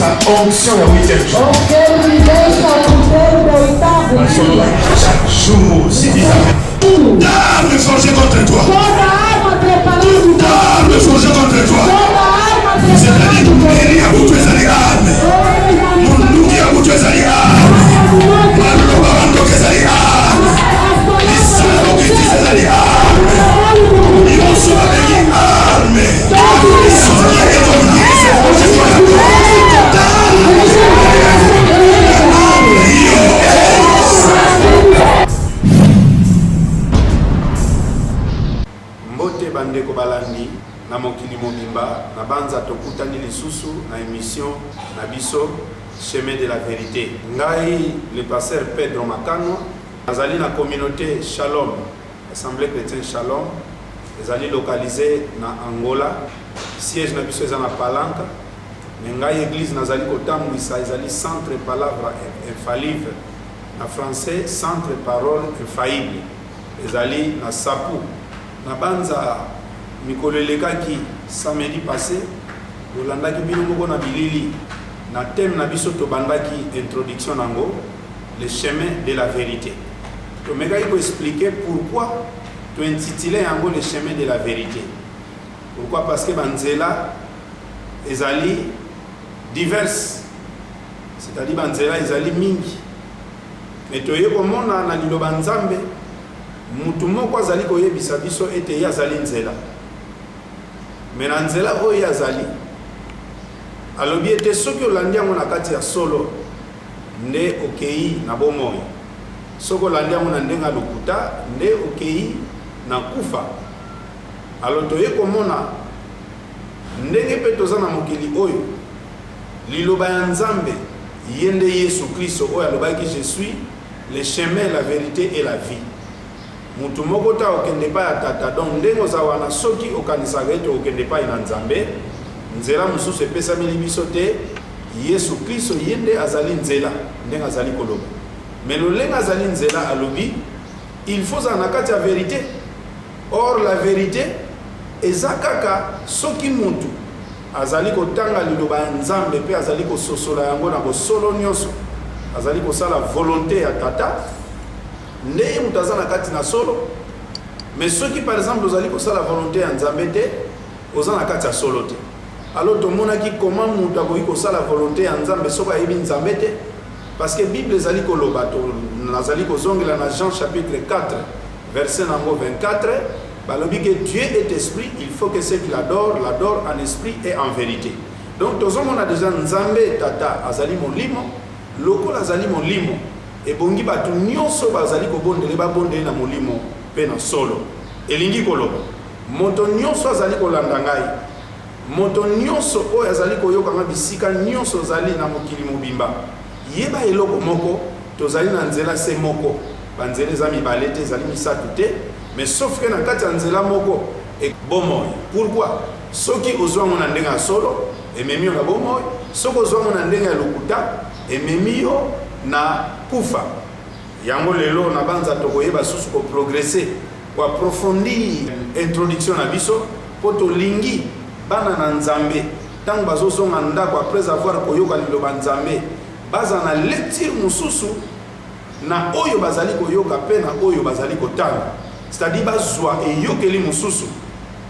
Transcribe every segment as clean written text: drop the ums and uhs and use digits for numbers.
sa onction ya 8e jour. Chaque jour, c'est bizarre. Toute arme forgée contre toi. Toute arme forgée contre toi. C'est-à-dire que Péri a bouté les armes. Munduki a bouté les armes. Malobando que les armes. Les salauds qui disent les armes. Ils vont se avec les armes. Ils sont liés comme liés. C'est forgé sur la porte. Mbote bandeko balandi na mokili mobimba na banza tokutani lisusu na émission na biso chemin de la vérité. Ngai le pasteur Pedro Makano azali na communauté Shalom, assemblée chrétienne Shalom, ezali localisé na Angola, siège na biso eza na Palanca. Ngai église nazali kotambwisa ezali centre palavre infallible na français, centre parole infaillible ezali na Sapu. Na banza mikolo elekaki samedi passé bolandaki bino moko na bilili na thème na biso tobandaki introduction nango le chemin de la vérité. Tomekaki ko expliquer pourquoi to intitulé yango le chemin de la vérité. Pourquoi? Parce que banzela ezali diverses, c'est-à-dire banzela ezali mingi, mais toye komona na liloba nzambe mutu moko azali koyebisa biso ete ye azali nzela, me na nzela oyo azali alobi ete soki olandi yango na kati ya solo nde okei na bomoi, soki olandi yango na ndenge ya lokuta nde okei na kufa. Alo toye komona ndenge mpe toza na mokili oyo liloba ya nzambe ye nde Yesu Kristo oyo alobaki je suis le chemin, la vérité et la vie. Mutu moko ta okende pa ya tata, donc ndenge ozawana soki okanisaka ete okende pa na nzambe nzela mosusu epesameli biso te. Yesu Kristo ye nde azali nzela ndenge azali koloba, mais lolenge azali nzela alobi il faut za na kati ya vérité. Or la vérité eza kaka soki mutu azali kotanga liloba ya nzambe pe azali kososola yango na bosolo nyonso, azali kosala volonté ya tata nde mutu aza na kati na solo. Mais soki par exemple ozali kosala volonté ya nzambe te oza na kati ya solo te. Alors tomonaki comment mutu akoki kosala volonté ya nzambe soki ayebi nzambe te, parce que Bible ezali koloba to nazali kozongela na Jean chapitre 4 verset nango 24 balobi que Dieu est esprit, il faut que ceux qui l'adorent en esprit et en vérité. Donc tozomona déjà nzambe tata azali molimo, lokola azali molimo ebongi batu nyonso bazali kobondele babondele na molimo pe na solo. Elingi koloba moto nyonso azali kolanda ngai, moto nyonso oyo azali koyoka nga bisika nyonso azali na mokili mobimba yeba eloko moko tozali na nzela se moko, banzela eza mibale te ezali misatu te, mais sauf que na kati ya nzela moko e bomoi. Pourquoi? Soki ozwango na ndenge ya solo ememi yo na bomoi, soki ozwango na ndenge ya lokuta ememi yo na kufa. Yango lelo na banza tokoyeba susu ko progresser ko approfondir introduction na biso po tolingi bana na nzambe tango bazozonga ndako après avoir koyoka liloba nzambe baza na lecture mususu na oyo bazali koyoka pe na oyo bazali kotanga, c'est-à-dire bazwa eyokeli mususu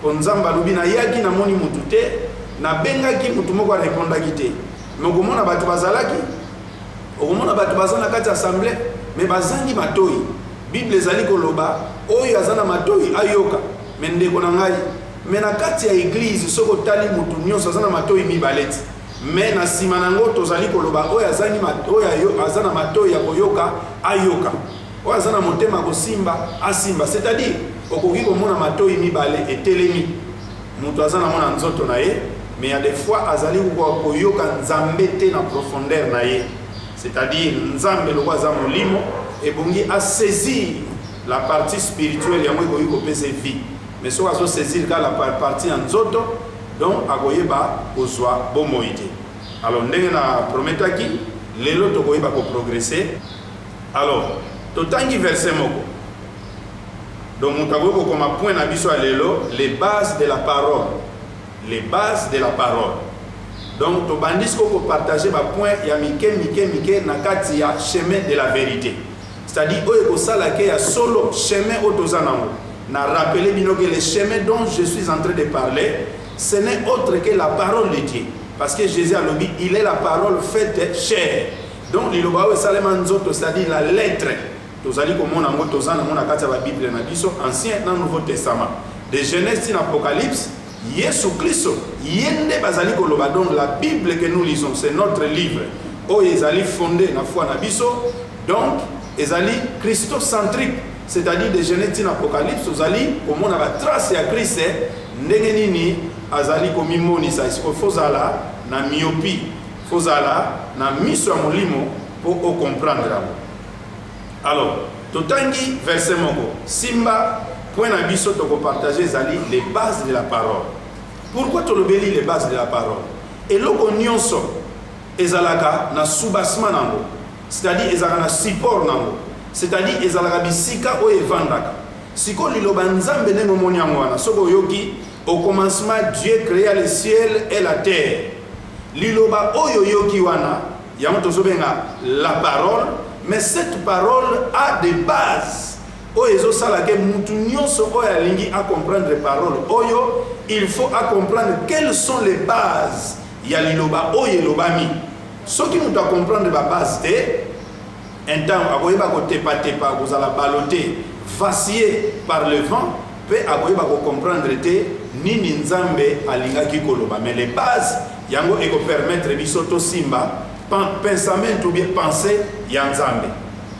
po nzambe alobi na yaki na moni mutu te na bengaki mutu moko arepondaki te. Mais okomona bato bazalaki, okomona bato bazana kati ya assemblée mais bazangi matoi. Bible ezali koloba oyo azana matoi ayoka, mais ndeko na ngai mais na kati ya église soko tali mutu nyonso azana matoi mibaleti, mais na sima nango tozali koloba oyo azangi matoi ayo azana matoi ya koyoka ayoka, oyo azana motema kosimba asimba. C'est-à-dire okoki komona matoi mibale etelemi, mutu azana mona nzoto na ye, mais il y a des fois azali koyoka nzambe te na profondeur na ye. C'est-à-dire nzambe loko aza molimo ebongi a saisir la partie spirituelle yango ekoki kopesa vie, mais soki azo saisir ka la partie ya nzoto donc akoyeba kozwa bomoi te. Alors ndenge na prometaki lelo tokoyeba koprogresse. Alors totangi verset moko, donc mutu akoki kokoma point na biso ya lelo les bases de la parole, les bases de la parole. Donc to bandis ko partager ba point ya mike na kati ya chemin de la vérité. C'est-à-dire oyo ko sala ke ya solo chemin otozanango. Na rappeler bino que le chemin dont je suis en train de parler, ce n'est autre que la parole de Dieu. Parce que Jésus a dit, il est la parole faite chair. Donc liloba o salema nzoto, c'est-à-dire la lettre. Tozali komona ngo tozana mona kati ya Bible na biso ancien na Nouveau Testament. De Genèse à Apocalypse, Yesu Christo, yende bazali koloba. Donc la Bible que nous lisons, c'est notre livre. Oh, ezali fondé na foi na biso. Donc ezali christocentrique, c'est-à-dire de Genèse à Apocalypse, ozali komona ba trace ya Christ ndenge nini azali komimonisa isiko fozala na myopie, fozala na miso ya molimo pour comprendre. Alors, totangi verset moko simba point na biso to partager zali les bases de la parole. Pourquoi to lobeli les bases de la parole? Et loko nyonso ezalaka na soubassement nango, c'est-à-dire ezalaka na support nango, c'est-à-dire ezalaka bisika o evandaka. Siko liloba nzambe ne momoni yango wana soko yoki au commencement Dieu créa le ciel et la terre. Liloba oyo yoki wana yango tozobenga la parole. Mais cette parole a des bases. Oyo salake mutu nyonso oyo alingi à comprendre les paroles. Oyo il faut à comprendre quelles sont les bases. Ya liloba oyo lobami. Ce qui nous doit comprendre la base de un temps akoyeba ko tepa ko zala baloter, vaciller par le vent, peut akoyeba ko comprendre te nini nzambe alingaki koloba. Mais les bases yango eko permettre bisoto simba pensament ou bien pensée yanzambe.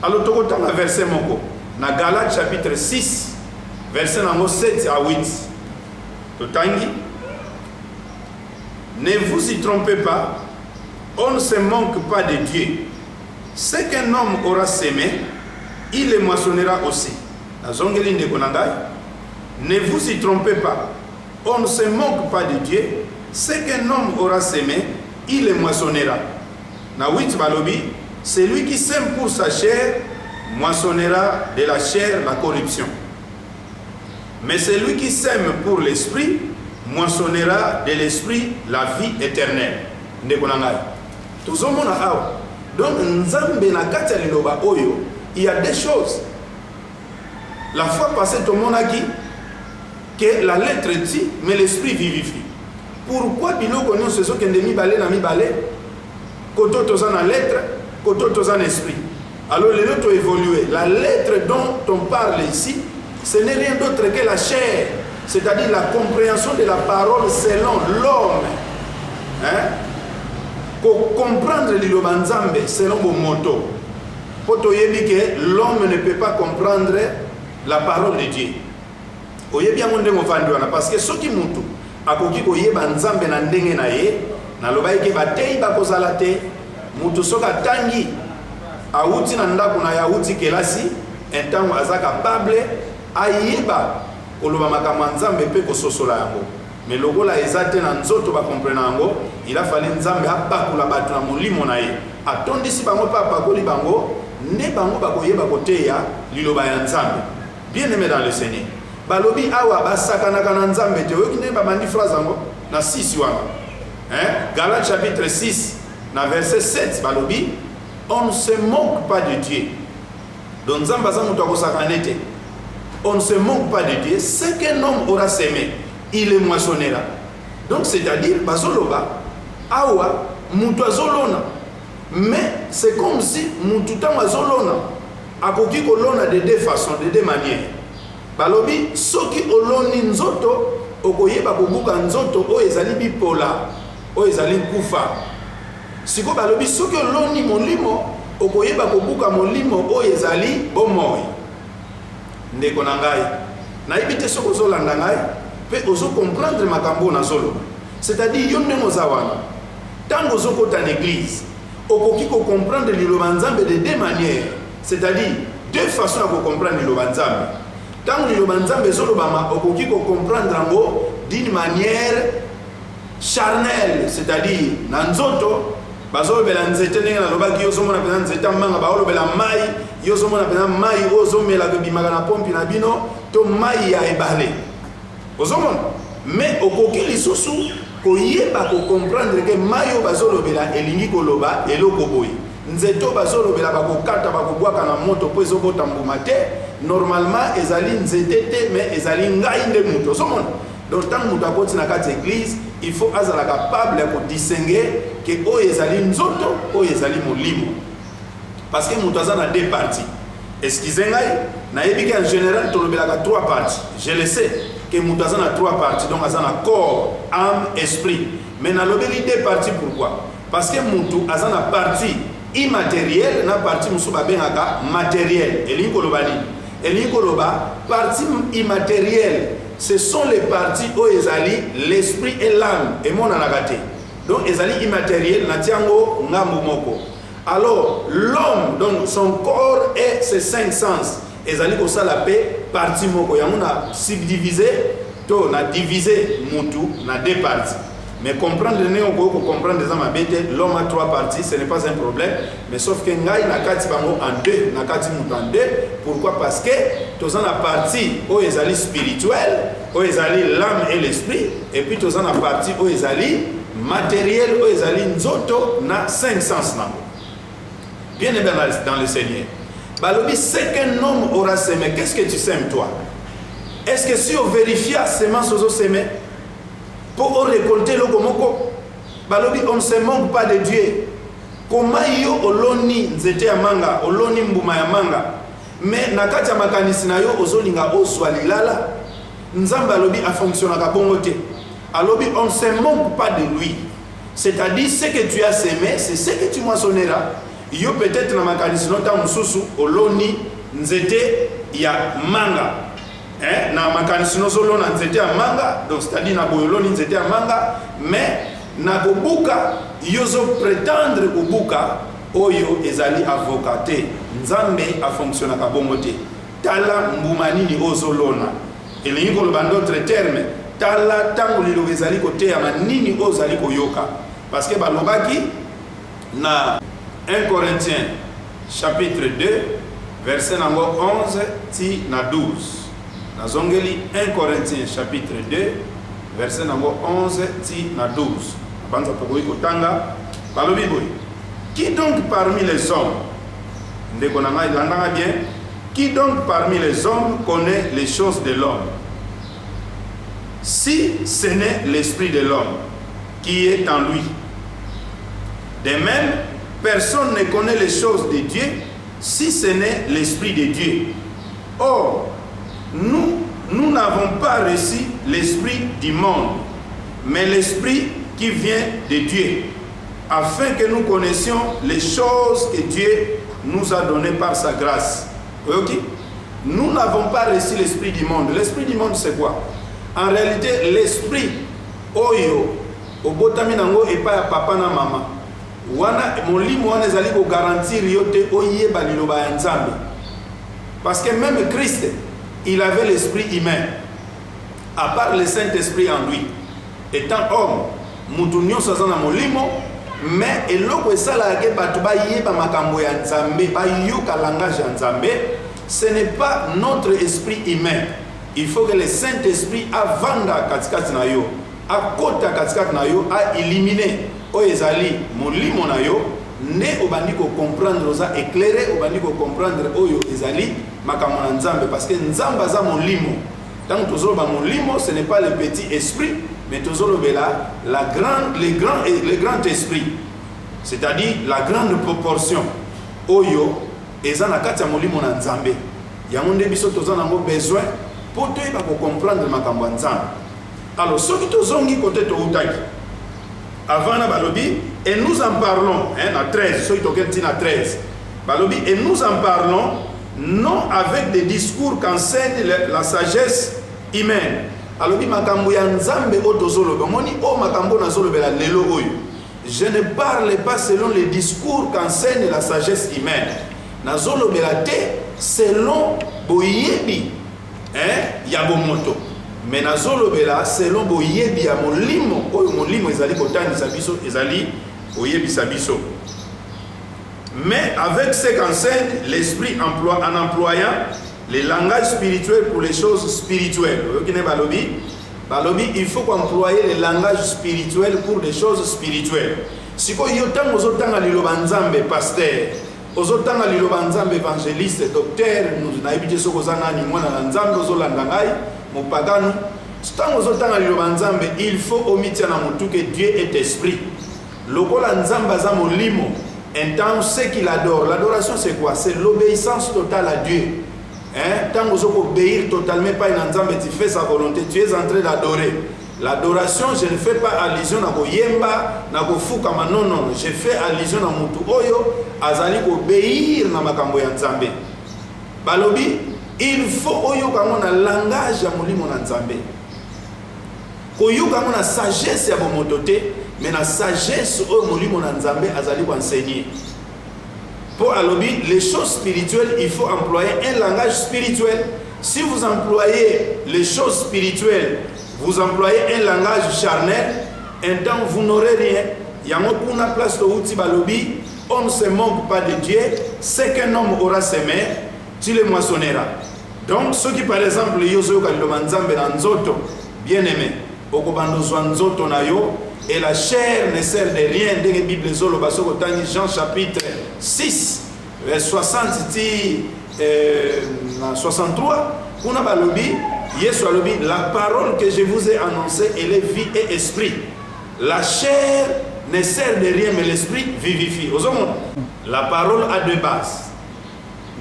Alors tokotanga verset moko na Galates chapitre 6 verset nango 7 à 8. Totangi, ne vous y trompez pas, on ne se manque pas de Dieu. Ce qu'un homme aura sémé, il le moissonnera aussi. Ne vous y trompez pas, on ne se manque pas de Dieu. Ce qu'un homme aura sémé, il le moissonnera. Na 8 balobi, celui qui sème pour sa chair moissonnera de la chair la corruption. Mais celui qui sème pour l'esprit moissonnera de l'esprit la vie éternelle. Donc nzambe na kati ya liloba oyo, il y a des choses. La fois passée tout le monde a dit que la lettre dit mais l'esprit vivifie. Pourquoi biloko non se so que mi balé na mi balé? Koto tozan na lettre, koto tozan esprit. Alors les autres ont évolué. La lettre dont on parle ici, ce n'est rien d'autre que la chair, c'est-à-dire la compréhension de la parole selon l'homme. Hein? Pour comprendre liloba nzambe selon mon moto. Pour toyebi que l'homme ne peut pas comprendre la parole de Dieu. Oyebi yango ndenge ofandi wana parce que soki mutu akoki koyeba nzambe na ndenge na ye na loba ke batei bakozala te mutu soka tangi auti na ndako na ya uti kelasi entango aza capable ayeba koloba makambo nzambe pe kososola yango. Mais lokola ezate na nzoto ba comprendre yango, il a fallu nzambe abakula batu na molimo na ye. Atondisi bango pa bakoli bango, ne bango bakoyeba koteya liloba ya nzambe. Bien aimé dans le Seigneur. Balobi awa basakana kana nzambe te oki ne ba mandi phrase yango na 6 wana. Hein? Galates chapitre 6 na verset 7 balobi on ne se moque pas de Dieu. Donc nzambe za mutu akosakana te. On ne se moque pas de Dieu, ce qu'un homme aura sémé, il le moissonnera. Donc c'est-à-dire bazoloba awa mutu azolona. Mais c'est comme si mutu tanga azolona akoki kolona de deux façons, de deux manières. Balobi soki oloni nzoto okoyeba kobuka nzoto o ezali bipola o ezali kufa. Siko balobi soki oloni molimo okoyeba kobuka molimo o ezali bomoi. Ndeko na ngai nayebi te soko ozolanda ngai pe ozo comprendre makambo na zolo. C'est-à-dire yo ndenge oza wana tango ozokota na église okoki ko comprendre liloba nzambe de deux manières, c'est-à-dire deux façons de comprendre liloba nzambe. Tango liloba nzambe ezolobama okoki ko comprendre ngo d'une manière charnelle, c'est-à-dire na nzoto bazolobela nzete ndenge nalobaki yozomona pena nzete manga baolobela mai yozomona pena mai ozomela bimaka na pompi na bino to mai ya ebale ozomona. Mais okoki lisusu koyeba ko comprendre que mayo bazolobela elingi koloba eloko boy nzeto bazolobela bakokata bakobwaka na moto po ezobota mbuma te normalement ezali nzete te mais ezali ngai nde muto somona. Donc tant muto akoti na kati église il faut azala capable ya ko distinguer que oyo ezali nzoto oyo ezali molimo parce que muto aza na deux parties. Excusez ngai nayebi que en général tolobelaka trois parties. Je le sais que muto aza na trois parties, donc aza na corps, âme, esprit. Mais na lobeli deux parties, pourquoi? Parce que muto aza na partie immatérielle na partie musu babengaka matérielle. Elingi koloba nini? Elingi koloba partie immatérielle, ce sont les parties où ezali l'esprit et l'âme et mon anagate. Donc ezali immatériel na tiango ngambu moko. Alors l'homme, donc son corps et ses cinq sens, ezali ko sala pe partie moko yango na subdivisé to na divisé mutu na deux parties. Mais comprendre comprendre des hommes l'homme a trois parties, ce n'est pas un problème. Mais sauf que ngai na kati bango en deux, na kati mutu en deux. Pourquoi? Parce que tous en la partie où ezali spirituel, où ezali l'âme et l'esprit, et puis tous en la partie où ezali matériel, où ezali nzoto na cinq sens nango. Bien aimé dans le Seigneur. Balobi, c'est qu'un homme aura semé. Qu'est-ce que tu sèmes toi? Est-ce que si on vérifie semences aux semé pour récolter le komoko? Balobi, on ne se manque pas de Dieu. Comment yo oloni nzete ya manga, oloni mbuma ya manga, mais nakati ya makanisi na yo ozolinga oswa lilala, nzamba alobi a fonctionné à bongo te. Alobi, on ne se manque pas de lui. C'est-à-dire, ce que tu as semé, c'est ce que tu moissonneras. Yo peut-être na makanisi nota mususu oloni nzete ya manga. Na makanisi nozolo na nzete ya manga, donc c'est-à-dire na boyoloni nzete ya manga, mais na kobuka yozo prétendre kobuka oyo ezali avocaté. Nzambe a fonctionné ka bongo te. Tala mbuma nini ozolona. Elingi koloba d'autres termes, tala tango lilo ezali kote ya manini ozali koyoka. Parce que balobaki na 1 Corinthiens chapitre 2 verset nango 11 ti na 12. Nazongeli 1 Corinthiens chapitre 2 verset nango 11 ti na 12. Banza pokoi kotanga balobi boy. Qui donc parmi les hommes, ndeko nanga ilandanga bien, qui donc parmi les hommes connaît les choses de l'homme? Si ce n'est l'esprit de l'homme qui est en lui. De même, personne ne connaît les choses de Dieu si ce n'est l'Esprit de Dieu. Or, nous n'avons pas reçu l'Esprit du monde, mais l'Esprit qui vient de Dieu, afin que nous connaissions les choses que Dieu nous a données par sa grâce. Ok? Nous n'avons pas reçu l'Esprit du monde. L'Esprit du monde, c'est quoi? En réalité, l'Esprit, oyo, obotami nango epa ya papa na mama. Wana molimo wana ezali ko garantir yote oyeba liloba ya Nzambe. Parce que même Christ, il avait l'esprit humain, à part le Saint-Esprit en lui. Étant homme, mutu nyonso aza na molimo, mais eloko esalaka bato bayeba makambo ya Nzambe, bayoka langage ya Nzambe, ce n'est pas notre esprit humain. Il faut que le Saint-Esprit avanda katikati na yo, akota katikati na yo, a éliminer oyo ezali molimo na yo, ne obandi ko comprendre oza éclairer, obandi ko comprendre oyo ezali makambo na Nzambe, parce que Nzambe aza molimo. Tant que tozoloba molimo, ce n'est pas le petit esprit, mais tozolobela le grand esprit, c'est-à-dire la grande proportion oyo eza na kati ya molimo na Nzambe. Yango nde biso toza nango besoin pour toyeba ko comprendre makambo ya Nzambe. Alors soki tozongi kote toutaki avant na balobi, et nous en parlons, à 13, soki toketi na 13. Balobi, et nous en parlons non avec des discours qu'enseigne la sagesse humaine. Alobi makambo ya Nzambe o tozoloba, moni o makambo na zolobela lelo oyo. Je ne parle pas selon les discours qu'enseigne la sagesse humaine. Na zolobela te selon boyebi ya bomoto. Mais na zolobela selon boyebi ya molimo, oyo molimo ezali kotangisa biso, ezali oyebisa biso. Mais avec ce qu'enseigne l'esprit en employant les langages spirituels pour les choses spirituelles. Balobi, il faut employer le langage spirituel pour des choses spirituelles. Si vous avez ozotanga liloba nzambe pasteur, ozotanga liloba nzambe évangéliste, docteur, nous naibite sokozanga ni mwana na nzambe ozolanda ngai, mopagano. Tant ozotanga liloba nzambe, il faut omitia na mutu que Dieu est esprit. Lokola nzamba za molimo, un temps ce qu'il adore. L'adoration c'est quoi? C'est l'obéissance totale à Dieu. Tant que vous obéir totalement pas une nzambe, tu fais sa volonté, tu es en train d'adorer. L'adoration, je ne fais pas allusion à Yemba, à Fukama, non, non, je fais allusion à Mutu Oyo, azali obéir na makambo ya nzambe. Balobi, il faut oyo kamona langage ya molimo na nzambe. Koyo kamona sagesse ya bomotote, mais na sagesse oyo molimo na nzambe azali ko enseigner. Pour alobi, les choses spirituelles, il faut employer un langage spirituel. Si vous employez les choses spirituelles, vous employez un langage charnel, un temps vous n'aurez rien. Il y a une place de Outi Balobi, on ne se moque pas de Dieu, ce qu'un homme aura semé, tu le moissonneras. Donc, ceux qui par exemple, bien aimé, et la chair ne sert de rien, dans la Bible, Jean chapitre 6, vers 60, 63, la parole que je vous ai annoncée, elle est vie et esprit. La chair ne sert de rien, mais l'esprit vivifie. La parole a deux bases.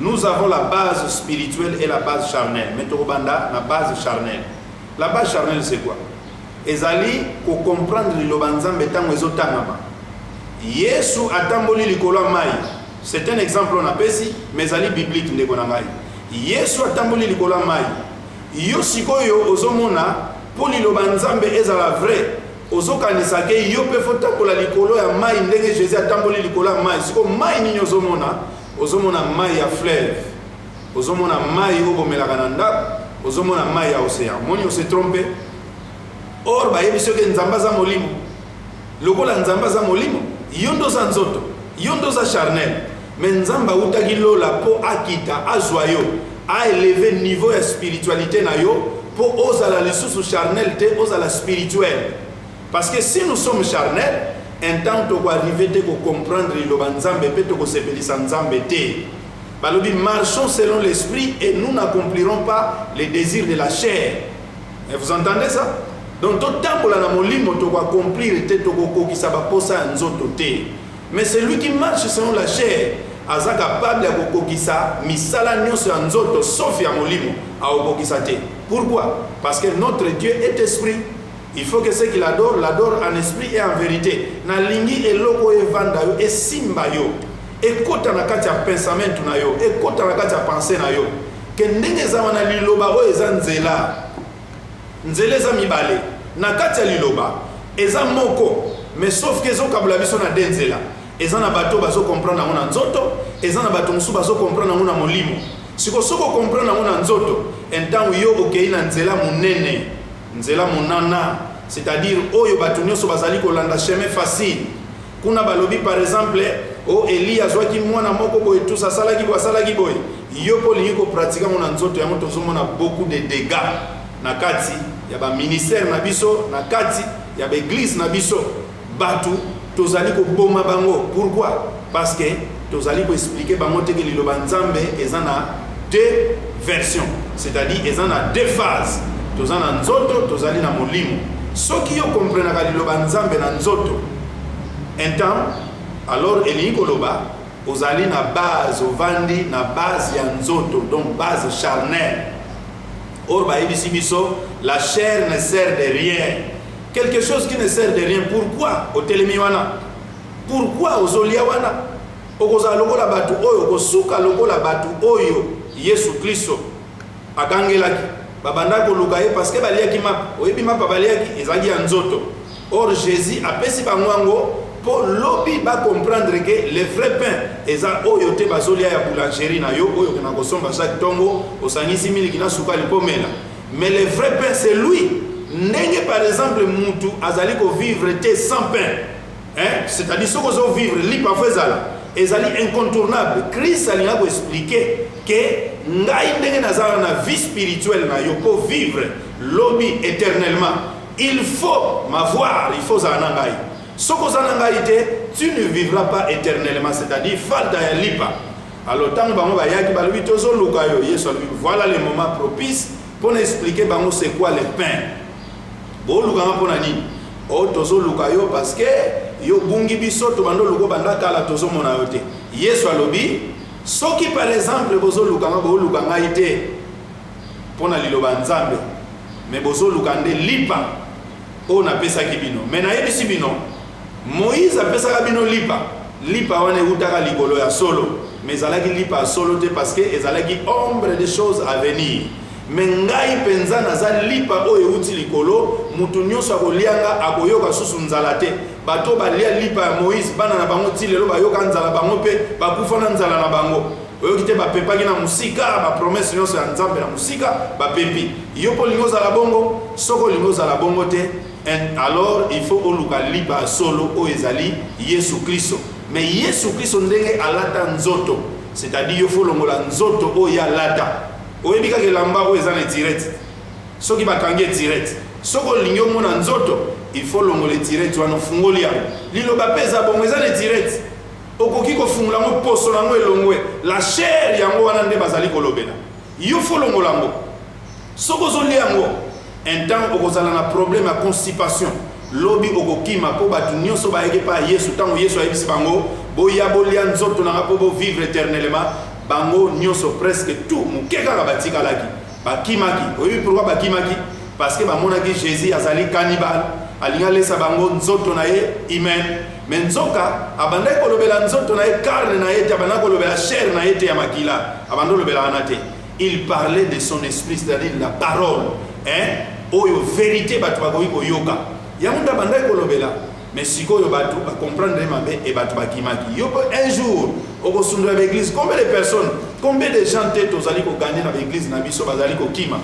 Nous avons la base spirituelle et la base charnelle. Metobanda, la base charnelle. La base charnelle, c'est quoi? Ezali ko comprendre le banzambe tango ezotangama. Yesu atamboli likolo mai. C'est un exemple on appelle si, mais ezali biblique ndeko na ngai. Yesu atamboli likolo mai. Yo sikoyo ozomona poli lo banzambe ezala vrai. Ozokanisa ke yo pe fota kola likolo ya mai ndenge Jésus atamboli likolo mai. Siko mai ni ozomona mai ya fleuve. Ozomona mai obomelaka na ndako, ozomona mai ya océan. Moni on se trompe. Or ba yebiso ke nzamba za molimo. Lokola nzamba za molimo, yondo za nzoto, yondo za charnel. Mais nzamba utaki lola po akita azwayo, a élevé niveau de spiritualité na yo po ozala lisusu charnel te ozala spirituel. Parce que si nous sommes charnels, un temps to arriver te ko comprendre lo banzambe pe to ko sepelisa nzambe te. Balobi marchons selon l'esprit et nous n'accomplirons pas les désirs de la chair. Et vous entendez ça? Donc, tout le temps, on va accomplir mais celui qui marche selon la chair, est capable de kokisa misala nyonso ya nzoto sauf ya molimo a. Pourquoi? Parce que notre Dieu est esprit. Il faut que ceux qui l'adorent en esprit et en vérité. Na lingi eloko evanda yo esimba yo. Ekota na kati ya pensament na yo, ekota na kati ya pensée na yo. Que ndenge za wana liloba o eza nzela. Nzela za mibale. Na kati ya liloba eza moko, mais sauf que zo kabula biso na denzela. Eza na bato bazo comprendre na nzoto, eza na bato musu bazo comprendre na molimo. Siko soko comprendre na nzoto, entango yo okei na nzela munene, nzela munana, c'est-à-dire oyo bato nyonso bazali kolanda chemin facile. Kuna balobi par exemple, o Eli azwaki mwana moko boye tout ça salaki boye. Yo po lingi ko pratika na nzoto ya moto zomona beaucoup de dégâts na kati ya ba ministère na biso, na kati ya ba église na biso. Batu tozali ko boma bango. Pourquoi? Parce que tozali ko expliquer bango te ke liloba nzambe ezana deux versions, c'est-à-dire ezana deux phases. Tozana nzoto, tozali na molimo. Soki yo comprendre ka liloba nzambe na nzoto, un temps, alors elingi koloba ozali na base ovandi na base ya nzoto, donc base charnelle. Or ba yebisi biso, la chair ne sert de rien. Quelque chose qui ne sert de rien. Pourquoi otelemi wana? Pourquoi ozolia wana? Okoza lokola batu oyo, kosuka lokola batu oyo Yesu Kristo akangelaki. Babanda koluka ye parce que baliaki map. Oyebi map baliaki ezaki ya nzoto. Or Jésus apesi bangwango pour lobi ba comprendre que le vrai pain eza oyo te bazolia ya boulangerie na yo oyo kana kosomba chaque tongo osangisi miliki na suka lipomela. Mais le vrai pain c'est lui. Ndenge par exemple mutu azali ko vivre te sans pain. Hein? C'est-à-dire ce que zo vivre li parfois zala. ezali incontournable. Christ alinga ko expliquer que ngai ndenge nazala na vie spirituelle na yo pour vivre lobi éternellement. Il faut m'avoir, il faut zana ngai. Soko zana ngai te, tu ne vivras pas éternellement, c'est-à-dire falta ya lipa. Alors tant bango ba yaki ba lui tozo luka yo Yesu voilà le moment propice pour expliquer bango c'est quoi le pain. Bo luka mpona nini? O tozo luka yo parce que yo bungi biso to bando luko banda kala tozo mona yo te. Yesu alobi soki par exemple bozo luka bo luka ngai te pona liloba nzambe mais bozo luka nde lipa o na pesa kibino. Mais na yebisi bino Moïse a pesa bino lipa wana utaka likolo ya solo. Mais ezalaki lipa solo te parce que ezalaki ombre des choses à venir. Mais ngai penza naza lipa oyo uti likolo mutu nyonso akolianga akoyoka susu nzala te. Bato balia lipa ya Moïse bana na bango ti lelo bayoka nzala bango pe bakufa na nzala na bango. Oyoki te bapepaki na musika ba promesse nyonso ya Nzambe na musika bapepi. Yo po lingo za la bongo soko lingo za la bongo te. Alors il faut oluka lipa solo o ezali Yesu Kristo. Mais Yesu Kristo ndenge alata nzoto, c'est-à-dire il faut longola nzoto o ya lata. Oyebika ke lamba o ezana direct. Soki bakangi direct. Soko lingyo mona nzoto, il faut longola direct wana fungoli ya. Lilo bapeza bongo ezana direct. Okoki ko fungula mo poso nango elongwe. La chair yango wana nde bazali kolobela. Il faut longola ngo. Soko zoli yango. Un temps okozala na problème à constipation. Lobi okokima po batu nyonso baeke pa Yesu tango Yesu ayebisi bango boya bolia nzoto na po vivre éternellement bango nyonso presque tout mukeka ka batika laki bakimaki. Oyebi pourquoi bakimaki? Parce que bamonaki Jésus azali cannibale alinga lesa bango nzoto na ye humain. Mais nzoka abanda kolobela nzoto na ye carne na ye abanda kolobela chair na ye te ya makila abanda kolobela anate. Il parlait de son esprit, c'est-à-dire la parole, oyo vérité batu bakoki koyoka. Yamunda bandai kolobela mais siko yo batu ba comprendre mabe et batu bakimaki yo un jour au sundra l'église combien de personnes combien de gens tête ozali ko gagner na l'église na biso bazali ko kima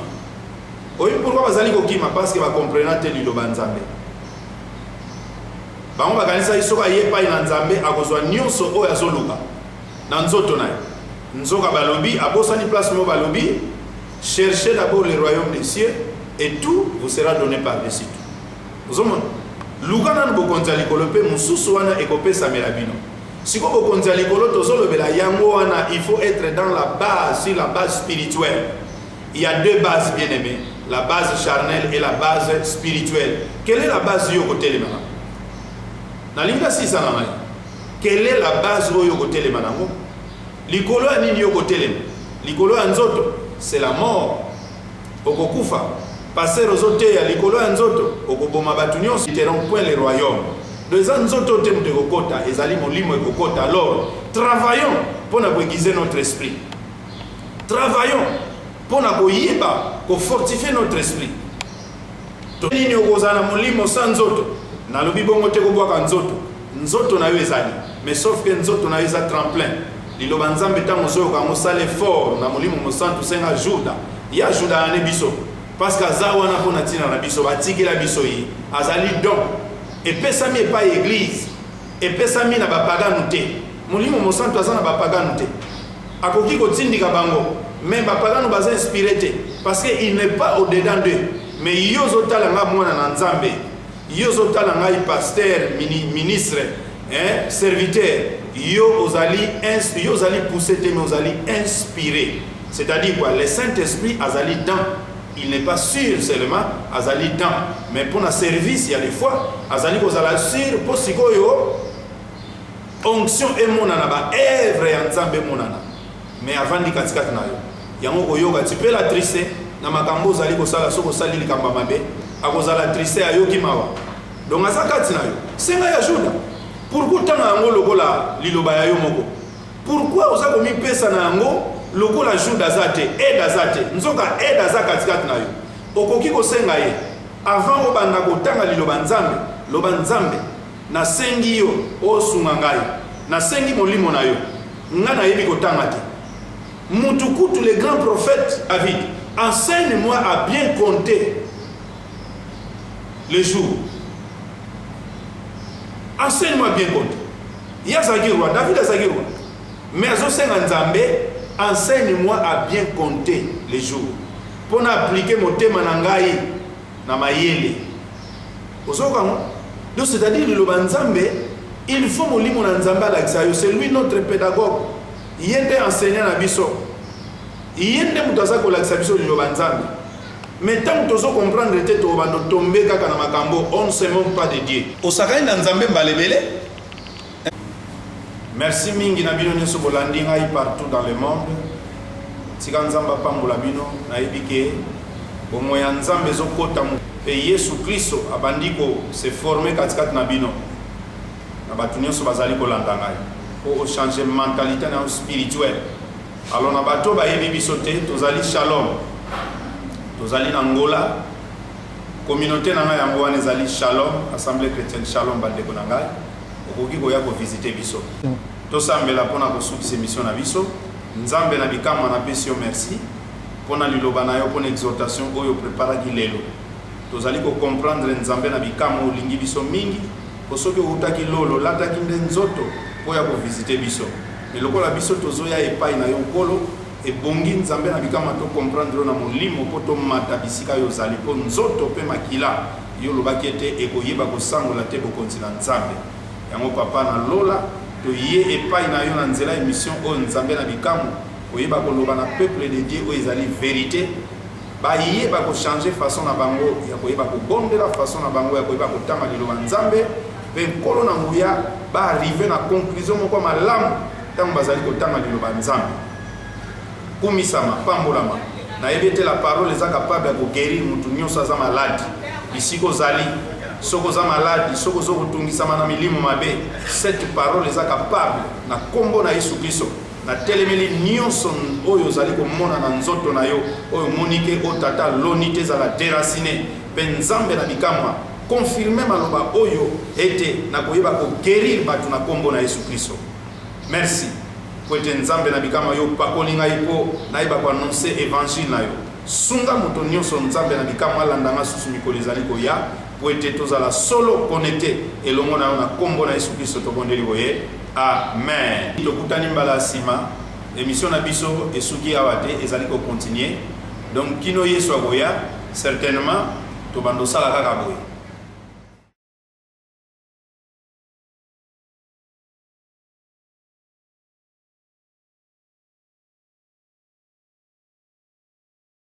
oyi pourquoi bazali ko kima parce que ba comprendre te lilo banzambe bango bakanisa iso ka yepa ina nzambe akozwa nyonso oyo azoluka na nzoto na nzoka balobi abosani place mo balobi cherchez d'abord le royaume des cieux et tout vous sera donné par-dessus tout. Zomon lugana bokonza likolo pe mususu wana ekopesa melabino siko bokonza likolo tozolo bela yango wana il faut être dans la base sur la base spirituelle. Il y a deux bases bien aimées, la base charnelle et la base spirituelle. Quelle est la base yo kotele mama na linga sisa na mai? Quelle est la base yo kotele manango likolo ani yo kotele likolo nzoto? C'est la mort okokufa. Passer aux autres ya likolo ya nzoto okoboma batu nyonso iteront point le royaume. Deux ans nzoto te mute kokota ezali molimo ekokota. Alors travaillons pour aiguiser notre esprit. Travaillons pour koyiba ko fortifier notre esprit. Nini okozana molimo sans nzoto na lobi bongo te kobwaka nzoto na yo ezali mais sauf que nzoto na yo eza tremplin. Liloba nzambe tango zoyo ka mosale fort na molimo mosantu senga Juda ya Juda ane biso. Parce que Azawana pona tina na biso batiki la biso yi azali don et pesami pas église et pesami na bapaganu te molimo mosantu azana bapaganu te akoki ko tindika bango même bapaganu baza inspiré te parce que il n'est pas au-dedans d'eux. Mais yozo talanga mwana na nzambe yozo talanga i pasteur ministre serviteur yo ozali pousser te mais ozali inspiré, c'est-à-dire quoi le Saint-Esprit azali dans. Il n'est pas sûr seulement azali dans, mais pour le service il y a des fois azali kozala sûr pour sikoyo onction et monana ba œuvre ya nzambe monana mais avant di katikati na yo yango koyoka tu peux la triste na makambo azali kosala soko sali likamba mabe akozala triste ayoki mawa donc azakati na yo senga ya Juda pourquoi tanga yango lokola liloba ya yo moko pourquoi ozako mi pesa na yango lokola Juda zate eda zate nzoka eda za katikati na yo okoki kosenga ye avant obanda kotanga liloba nzambe loba nzambe na sengi yo osunga ngai na sengi molimo na yo nga na yebi kotanga te mutukutu le grand prophète David enseigne-moi à bien compter les jours, enseigne-moi bien compter. ya azalaki roi, David azalaki roi. Mais azosenga Nzambe, enseigne-moi à bien compter les jours pour appliquer motema na ngai na mayele. Ozoka ngo. Donc c'est-à-dire le Nzambe, il faut molimo na Nzambe alakisa yo, c'est lui notre pédagogue. Yende enseignant na biso. Yende mutaza ko lakisa biso le Nzambe. Mais tant que tu comprendre que tu vas tomber kaka na makambo, on ne se moque pas de Dieu. Osaka na Nzambe mbalebele. Merci mingi na bino nyoso bolandi ngai partout dans le monde. Tika Nzamba pambola bino na ebike au moyen Nzambe zokota mu et Yesu Kristo abandiko se former katikati na bino. Na batu nyoso bazali kolanda ngai. Pour changer mentalité na spirituelle. Alors na bato ba yebi biso te tozali shalom. Tozali na Angola, communauté na ngai yango wana ezali Shalom, Assemblée chrétienne Shalom bandeko na ngai. Okoki koya ko visiter biso. Tosambela pona ko sukisa mission na biso. Nzambe na bikama na pesi yo merci. Pona liloba na yo pona exhortation oyo prépara ki lelo. Tozali ko comprendre Nzambe na bikama olingi biso mingi. Kosoki utaki lolo lataki nzoto poya ko visiter biso. Eloko la biso tozoya epai na yo kolo. Et bongi Nzambe na bikama to comprendre na molimo po to mata bisika yo zali po nzoto pe makila yo lobaki ete ekoyeba ko sangola te bo kontina Nzambe yango papa na lola to ye epai na yo na nzela émission o Nzambe na bikama koyeba ko loba na peuple de Dieu o ezali vérité ba yeba ko changer façon na bango ya koyeba ko bondela façon na bango ya koyeba ko tama liloba Nzambe pe nkolo na nguya ba arriver na conclusion moko malamu tango bazali ko tama liloba Nzambe. Kumisama, pambolama. Na ebete la parole est capable de guérir mutu nyonso za malade. Bisiko zali, soko za malade, soko zo kutungisama na milimo mabe. Cette parole est capable na kombo na Yesu Kristo. Na telemeli nyonso oyo zali ko mona na nzoto na yo, oyo monike o tata lonite za la déraciner. Benzambe na bikamwa confirmer maloba oyo ete na koyeba ko guérir batu na kombo na Yesu Kristo. Merci. Kwete Nzambe na bikama yo pakoli ngai po naiba ko annoncer évangile na yo. Sunga moto nyonso Nzambe na bikama landanga susu mikolo ezali ko ya po ete tozala solo connecté elongo na yo na kombo na Yesu Kristo to bondeli boye. Amen. Tokutani mbala sima émission na biso esuki awate ezali ko continuer. Donc kino Yesu agoya certainement to bando sala kaka boye.